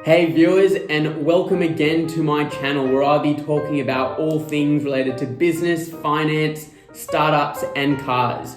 Hey viewers, and welcome again to my channel where I'll be talking about all things related to business, finance, startups and cars.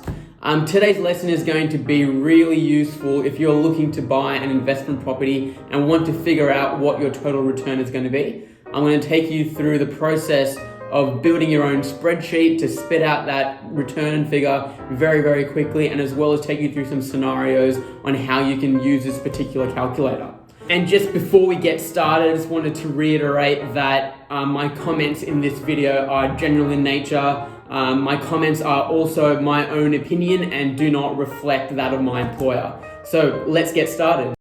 Today's lesson is going to be really useful if you're looking to buy an investment property and want to figure out what your total return is going to be. I'm going to take you through the process of building your own spreadsheet to spit out that return figure very quickly, and as well as take you through some scenarios on how you can use this particular calculator. And just before we get started, I just wanted to reiterate that my comments in this video are general in nature. My comments are also my own opinion and do not reflect that of my employer. So let's get started.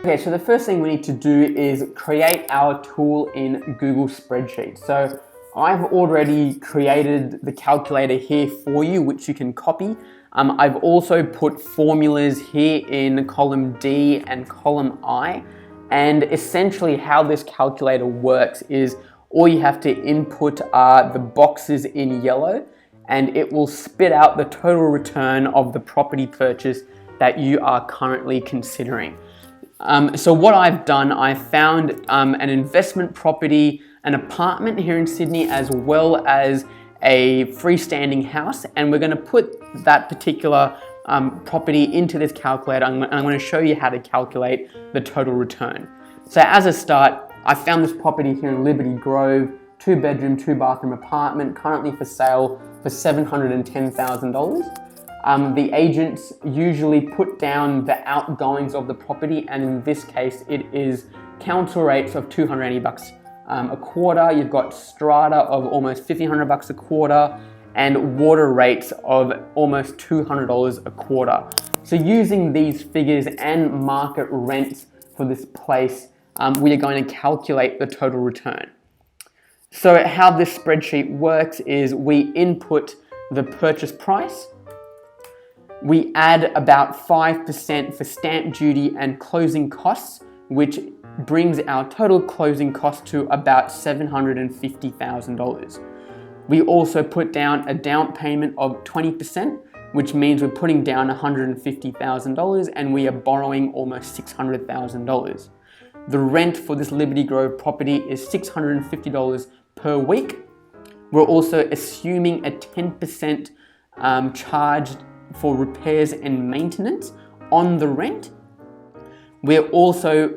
Okay, so the first thing we need to do is create our tool in Google Spreadsheet. So I've already created the calculator here for you, which you can copy. I've also put formulas here in column D and column I. And essentially how this calculator works is all you have to input are the boxes in yellow, and it will spit out the total return of the property purchase that you are currently considering. So what I've done, I found an investment property, an apartment here in Sydney, as well as a freestanding house, and we're going to put that particular property into this calculator, and I'm going to show you how to calculate the total return. So as a start, I found this property here in Liberty Grove, 2-bedroom, 2-bathroom apartment, currently for sale for $710,000. The agents usually put down the outgoings of the property, and in this case it is council rates of $280 a quarter. You've got strata of almost $1,500 a quarter and water rates of almost $200 a quarter. So using these figures and market rents for this place, we are going to calculate the total return. So how this spreadsheet works is we input the purchase price. We add about 5% for stamp duty and closing costs, which brings our total closing cost to about $750,000. We also put down a down payment of 20%, which means we're putting down $150,000 and we are borrowing almost $600,000. The rent for this Liberty Grove property is $650 per week. We're also assuming a 10% charge for repairs and maintenance on the rent. We're also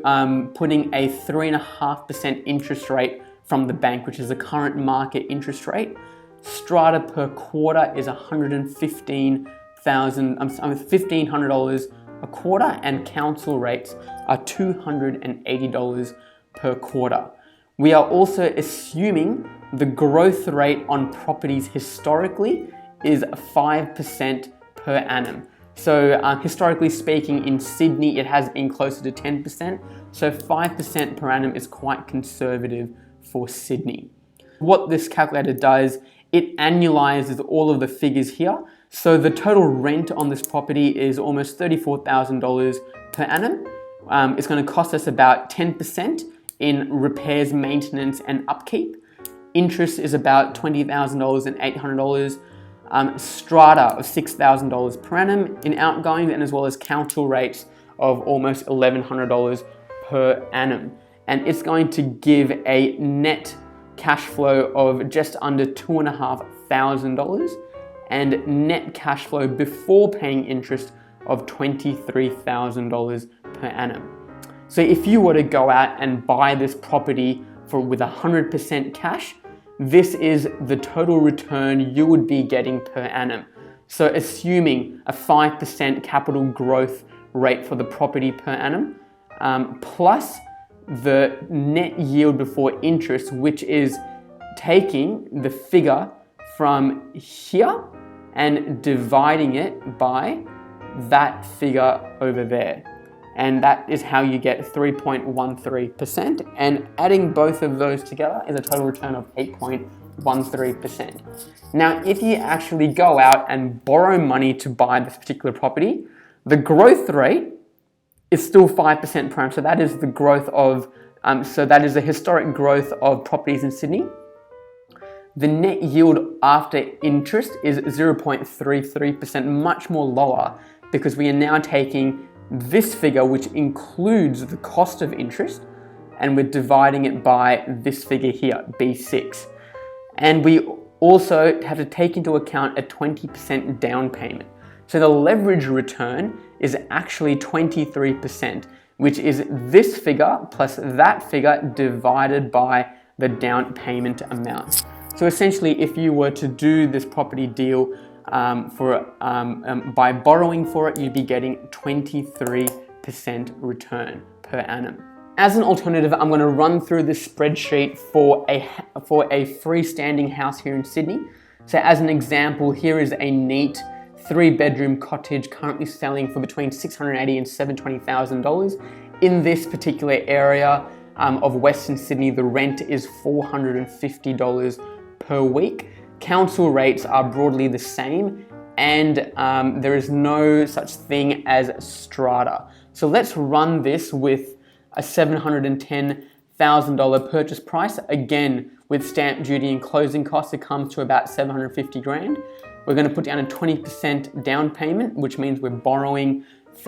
putting a 3.5% interest rate from the bank, which is the current market interest rate. Strata per quarter is $115,000 a quarter, and council rates are $280 per quarter. We are also assuming the growth rate on properties historically is 5% per annum. So historically speaking, in Sydney, it has been closer to 10%. So 5% per annum is quite conservative for Sydney. What this calculator does, it annualizes all of the figures here. So the total rent on this property is almost $34,000 per annum. It's going to cost us about 10% in repairs, maintenance, and upkeep. Interest is about $20,000 and $800. Strata of $6,000 per annum in outgoing, and as well as council rates of almost $1,100 per annum. And it's going to give a net cash flow of just under $2,500 and net cash flow before paying interest of $23,000 per annum. So if you were to go out and buy this property with 100% cash, this is the total return you would be getting per annum. So assuming a 5% capital growth rate for the property per annum, plus the net yield before interest, which is taking the figure from here and dividing it by that figure over there. And that is how you get 3.13%, and adding both of those together is a total return of 8.13%. Now, if you actually go out and borrow money to buy this particular property, the growth rate is still 5% per annum. So that is the growth of So that is the historic growth of properties in Sydney. The net yield after interest is 0.33%, much more lower, because we are now taking this figure, which includes the cost of interest, and we're dividing it by this figure here, B6. And we also have to take into account a 20% down payment. So the leverage return is actually 23%, which is this figure plus that figure divided by the down payment amount. So essentially, if you were to do this property deal by borrowing for it, you'd be getting 23% return per annum. As an alternative, I'm going to run through this spreadsheet for a freestanding house here in Sydney. So as an example, here is a neat 3-bedroom cottage currently selling for between $680,000 and $720,000. In this particular area of Western Sydney, the rent is $450 per week. Council rates are broadly the same, and there is no such thing as strata. So let's run this with a $710,000 purchase price. Again, with stamp duty and closing costs, it comes to about 750 grand. We're going to put down a 20% down payment, which means we're borrowing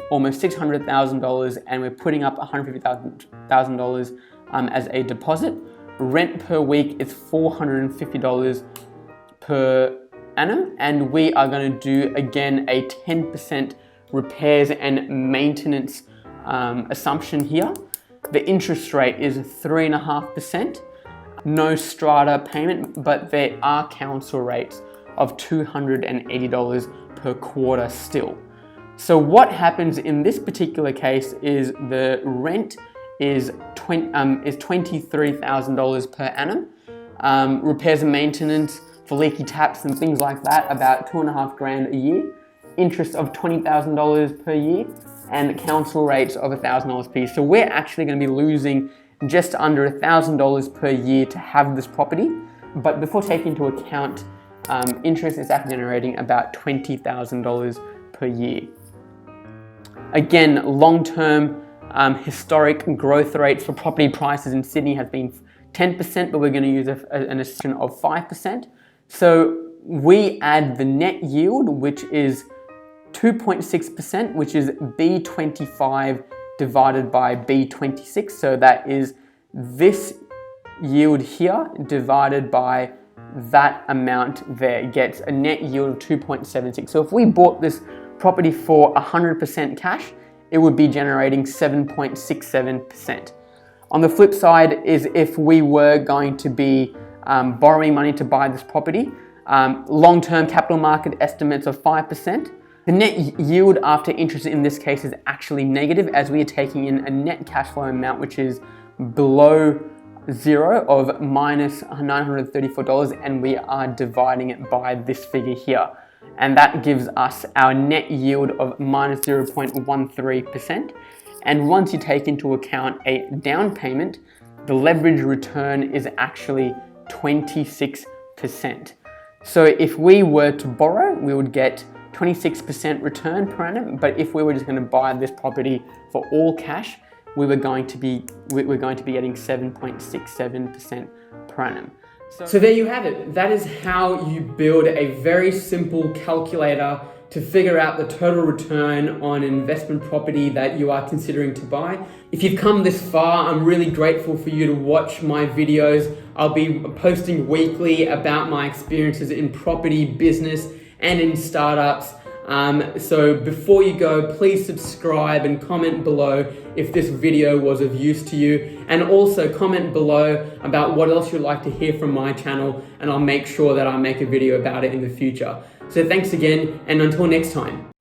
almost $600,000 and we're putting up $150,000 as a deposit. Rent per week is $450 per annum, and we are going to do again a 10% repairs and maintenance assumption here. The interest rate is 3.5%. No strata payment, but there are council rates of $280 per quarter still. So what happens in this particular case is the rent is $23,000 per annum. Repairs and maintenance for leaky taps and things like that, about $2.5 grand a year. Interest of $20,000 per year, and council rates of $1,000 per year. So we're actually going to be losing just under $1,000 per year to have this property. But before taking into account interest, it's actually generating about $20,000 per year. Again, long-term historic growth rates for property prices in Sydney has been 10%, but we're going to use an assumption of 5%. So we add the net yield, which is 2.6%, which is B25 divided by B26. So that is this yield here divided by that amount there gets a net yield of 2.76. So if we bought this property for 100% cash, it would be generating 7.67%. On the flip side is if we were going to be borrowing money to buy this property, long-term capital market estimates of 5%. The net yield after interest in this case is actually negative, as we are taking in a net cash flow amount which is below zero of minus $934, and we are dividing it by this figure here. And that gives us our net yield of minus 0.13%. And once you take into account a down payment, the leverage return is actually 26%. So if we were to borrow, we would get 26% return per annum. But if we were just going to buy this property for all cash, we're going to be getting 7.67% per annum. So there you have it. That is how you build a very simple calculator to figure out the total return on an investment property that you are considering to buy. If you've come this far, I'm really grateful for you to watch my videos. I'll be posting weekly about my experiences in property business and in startups. So before you go, please subscribe and comment below if this video was of use to you. And also comment below about what else you'd like to hear from my channel, and I'll make sure that I make a video about it in the future. So thanks again, and until next time.